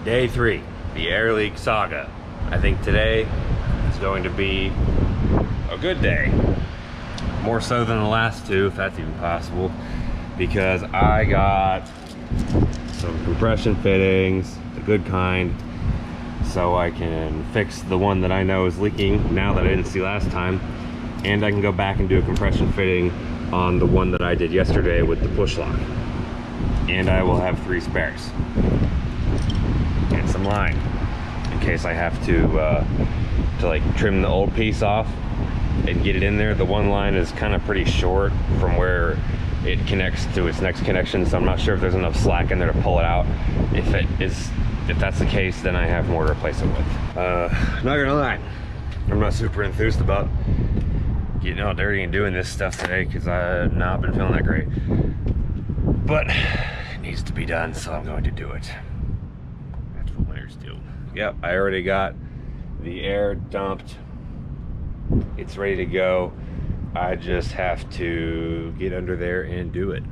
Day 3, the air leak saga. I think today is going to be a good day. More so than the last two, if that's even possible, because I got some compression fittings, the good kind, so I can fix the one that I know is leaking now that I didn't see last time, and I can go back and do a compression fitting on the one that I did yesterday with the push lock. And I will have 3 spares. And some line in case I have to like trim the old piece off and get it in there. The one line is kind of pretty short from where it connects to its next connection, so I'm not sure if there's enough slack in there to pull it out. If that's the case, then I have more to replace it with. Not gonna lie, I'm not super enthused about getting all dirty and doing this stuff today because I've not been feeling that great, but it needs to be done, so I'm going to do it. Yep, I already got the air dumped. It's ready to go. I just have to get under there and do it.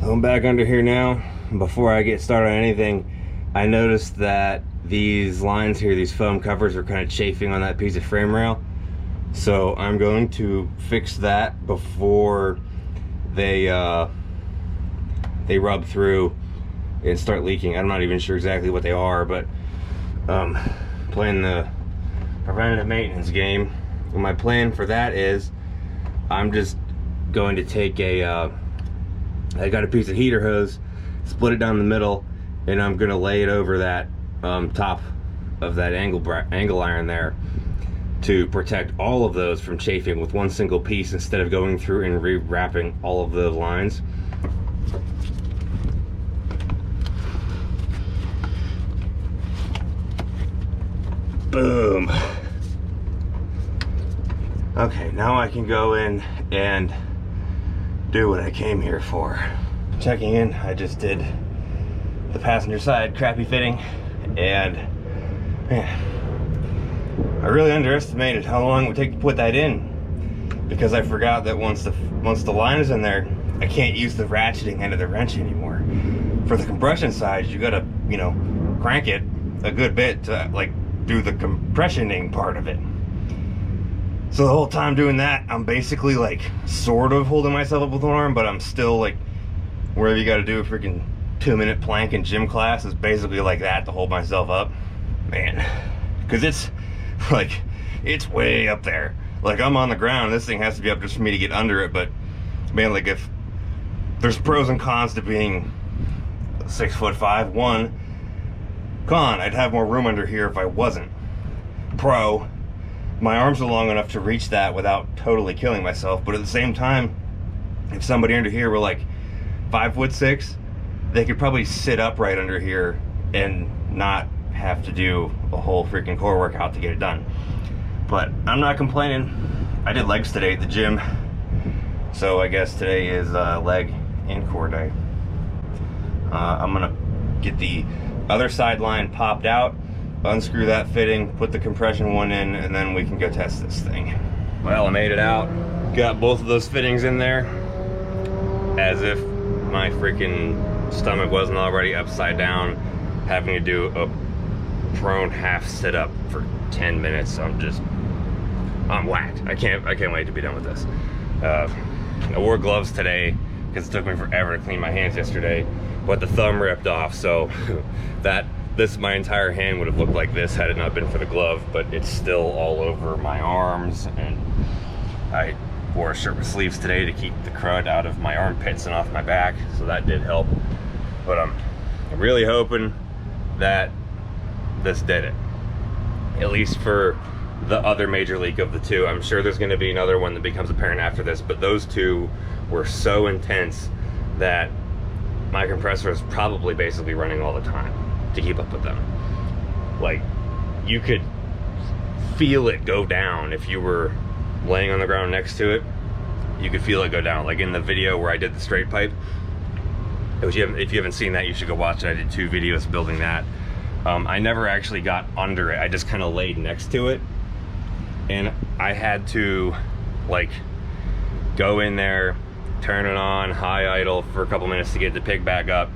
I'm back under here now. Before I get started on anything, I noticed that these lines here, these foam covers, are kind of chafing on that piece of frame rail. So I'm going to fix that before they rub through and start leaking. I'm not even sure exactly what they are, but playing the preventative maintenance game. And my plan for that is I'm just going to take I got a piece of heater hose, split it down the middle, and I'm gonna lay it over that top of that angle iron there to protect all of those from chafing with one single piece instead of going through and rewrapping all of those lines. Boom. Okay, now I can go in and do what I came here for. Checking in, I just did the passenger side crappy fitting, and man, I really underestimated how long it would take to put that in, because I forgot that once the line is in there, I can't use the ratcheting end of the wrench anymore. For the compression side, you gotta, you know, crank it a good bit to like do the compressioning part of it. So the whole time doing that, I'm basically like sort of holding myself up with one arm, but I'm still like, wherever you got to do a freaking 2-minute plank in gym class is basically like that to hold myself up, man. Because it's like, it's way up there. Like, I'm on the ground, this thing has to be up just for me to get under it. But man, like, if there's pros and cons to being 6'5", one con, I'd have more room under here if I wasn't. Pro, my arms are long enough to reach that without totally killing myself, but at the same time, if somebody under here were like 5'6", they could probably sit upright under here and not have to do a whole freaking core workout to get it done. But I'm not complaining. I did legs today at the gym, so I guess today is leg and core day. I'm gonna get the other side line popped out, unscrew that fitting, put the compression one in, and then we can go test this thing. Well, I made it out. Got both of those fittings in there, as if my freaking stomach wasn't already upside down, having to do a prone half sit-up for 10 minutes. I'm whacked. I can't wait to be done with this. I wore gloves today because it took me forever to clean my hands yesterday, but the thumb ripped off, so my entire hand would have looked like this had it not been for the glove, but it's still all over my arms, and I wore a shirt with sleeves today to keep the crud out of my armpits and off my back, so that did help. But I'm really hoping that this did it, at least for the other major leak of the two. I'm sure there's going to be another one that becomes apparent after this, but those two were so intense that my compressor is probably basically running all the time to keep up with them. Like, you could feel it go down if you were laying on the ground next to it. You could feel it go down. Like in the video where I did the straight pipe, if you haven't seen that, you should go watch it. I did 2 videos building that. I never actually got under it. I just kind of laid next to it, and I had to like go in there, turn it on high idle for a couple minutes to get the pig back up,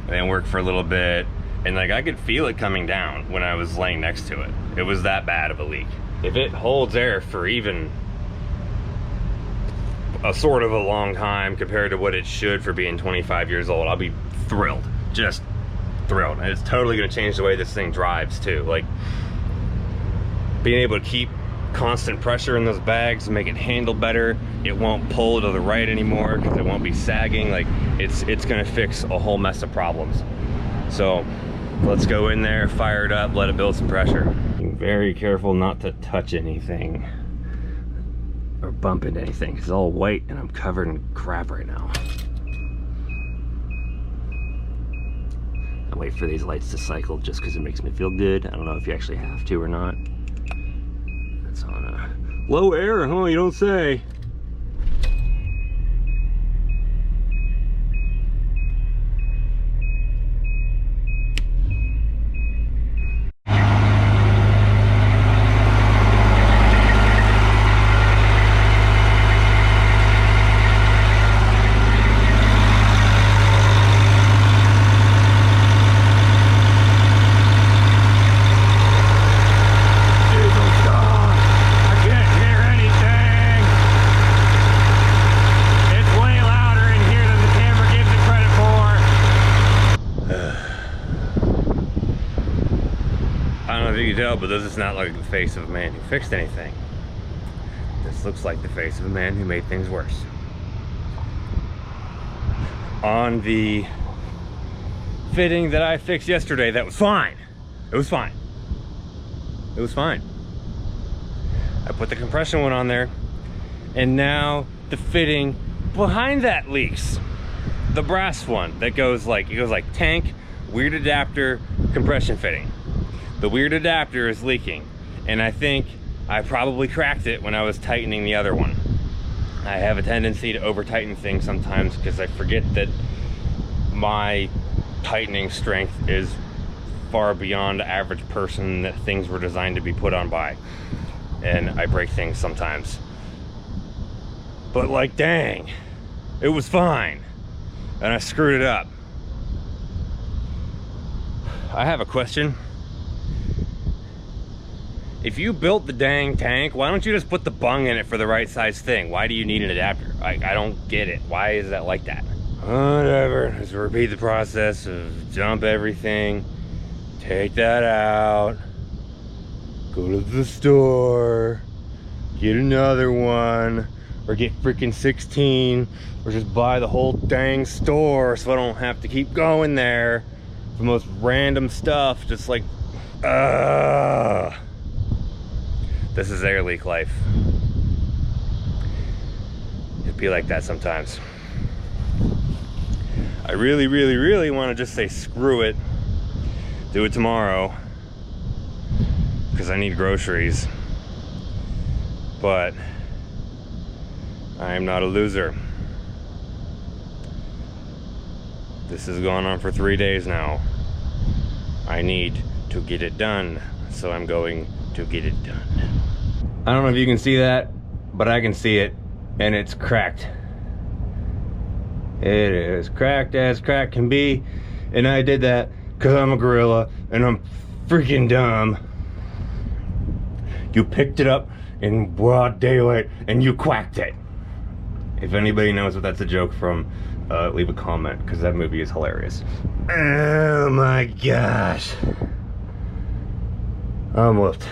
and then work for a little bit, And like I could feel it coming down when I was laying next to it. It was that bad of a leak. If it holds air for even a sort of a long time compared to what it should for being 25 years old, I'll be thrilled. Just thrilled. And it's totally gonna change the way this thing drives too. Like being able to keep constant pressure in those bags and make it handle better. It won't pull to the right anymore because it won't be sagging. Like it's gonna fix a whole mess of problems. So let's go in there, fire it up, let it build some pressure. Being very careful not to touch anything or bump into anything. It's all white and I'm covered in crap right now. I wait for these lights to cycle just because it makes me feel good. I don't know if you actually have to or not. It's on low air, huh? You don't say. But this is not like the face of a man who fixed anything. This looks like the face of a man who made things worse. On the fitting that I fixed yesterday, that was fine. It was fine. It was fine. I put the compression one on there, and now the fitting behind that leaks. The brass one that goes like, it goes like tank, weird adapter, compression fitting. The weird adapter is leaking, and I think I probably cracked it when I was tightening the other one. I have a tendency to over tighten things sometimes because I forget that my tightening strength is far beyond the average person that things were designed to be put on by, and I break things sometimes. But like, dang, it was fine, and I screwed it up. I have a question. If you built the dang tank, why don't you just put the bung in it for the right size thing? Why do you need an adapter? I don't get it. Why is that like that? Whatever, let's repeat the process of dump everything, take that out, go to the store, get another one, or get freaking 16, or just buy the whole dang store so I don't have to keep going there. The most random stuff, just like, this is air leak life. It'd be like that sometimes. I really, really, really want to just say screw it. Do it tomorrow. Because I need groceries. But I am not a loser. This has gone on for 3 days now. I need to get it done. So I'm going to get it done. I don't know if you can see that, but I can see it, and it's cracked. It is cracked as crack can be, and I did that because I'm a gorilla and I'm freaking dumb. You picked it up in broad daylight and you quacked it. If anybody knows what that's a joke from, leave a comment, because that movie is hilarious. Oh my gosh. I'm whooped.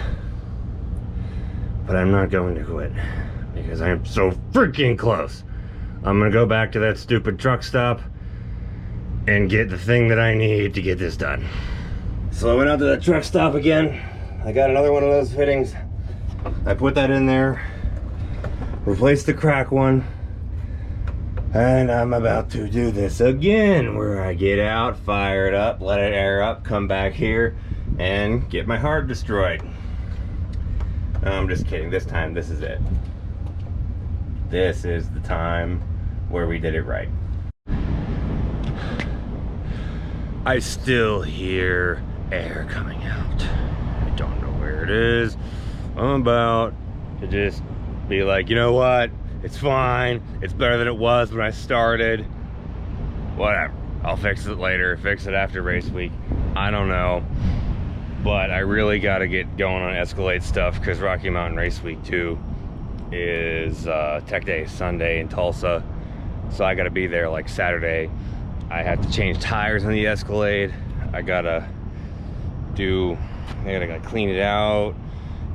But I'm not going to quit, because I am so freaking close. I'm gonna go back to that stupid truck stop and get the thing that I need to get this done. So I went out to that truck stop again. I got another one of those fittings. I put that in there, replaced the crack one, and I'm about to do this again, where I get out, fire it up, let it air up, come back here, and get my heart destroyed. No, I'm just kidding. This time, this is it. This is the time where we did it right. I still hear air coming out. I don't know where it is. I'm about to just be like, you know what? It's fine. It's better than it was when I started. Whatever. I'll fix it later. Fix it after race week. I don't know, but I really got to get going on Escalade stuff because Rocky Mountain Race Week 2 is Tech Day Sunday in Tulsa, so I got to be there like Saturday. I have to change tires on the Escalade. I gotta clean it out,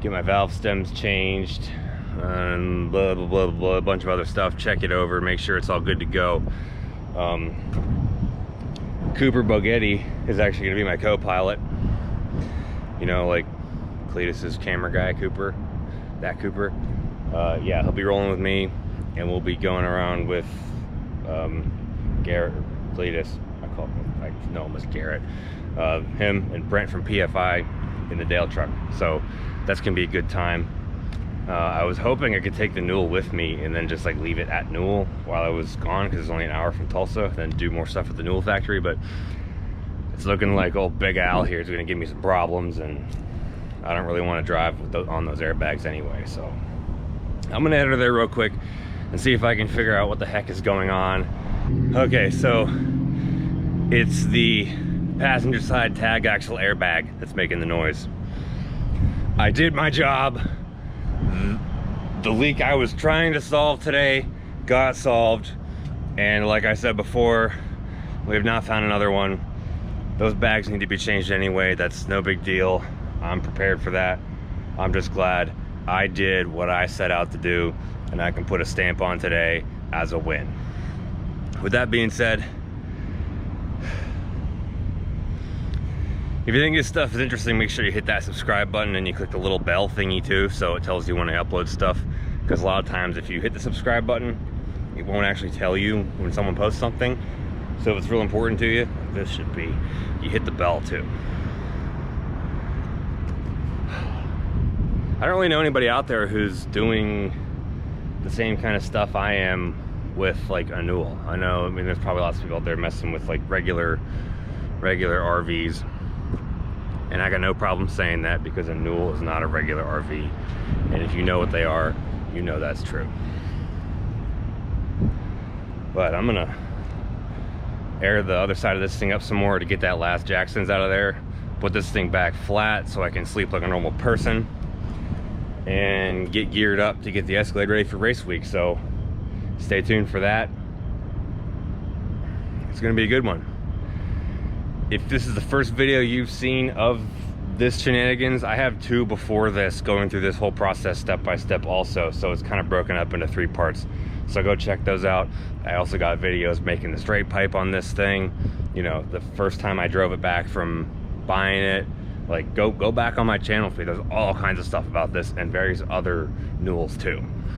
get my valve stems changed, and blah blah blah blah, a bunch of other stuff. Check it over, make sure it's all good to go. Cooper Bogetti is actually gonna be my co-pilot. You know, like Cletus's camera guy, Cooper, that Cooper. Yeah, he'll be rolling with me, and we'll be going around with Garrett, Cletus. I know him as Garrett. Him and Brent from PFI in the Dale truck. So that's gonna be a good time. I was hoping I could take the Newell with me and then just like leave it at Newell while I was gone, because it's only an hour from Tulsa, then do more stuff at the Newell factory. But it's looking like old Big Al here is gonna give me some problems, and I don't really want to drive with on those airbags anyway. So I'm gonna head over there real quick and see if I can figure out what the heck is going on. Okay, so it's the passenger side tag axle airbag that's making the noise. I did my job. The leak I was trying to solve today got solved, and like I said before, we have not found another one. Those bags need to be changed anyway. That's no big deal. I'm prepared for that. I'm just glad I did what I set out to do, and I can put a stamp on today as a win. With that being said, if you think this stuff is interesting, make sure you hit that subscribe button and you click the little bell thingy too, so it tells you when I upload stuff. Because a lot of times if you hit the subscribe button, it won't actually tell you when someone posts something. So if it's real important to you, this should be, you hit the bell too. I don't really know anybody out there who's doing the same kind of stuff I am with like a Newell. I mean, there's probably lots of people out there messing with like regular RVs. And I got no problem saying that, because a Newell is not a regular RV. And if you know what they are, you know that's true. But I'm gonna air the other side of this thing up some more to get that last Jackson's out of there. Put this thing back flat so I can sleep like a normal person. And get geared up to get the Escalade ready for race week. So stay tuned for that. It's gonna be a good one. If this is the first video you've seen of this shenanigans, I have 2 before this, going through this whole process step by step also, so it's kind of broken up into 3 parts. So go check those out. I also got videos making the straight pipe on this thing. You know, the first time I drove it back from buying it. Like, go back on my channel feed. There's all kinds of stuff about this and various other Newells too.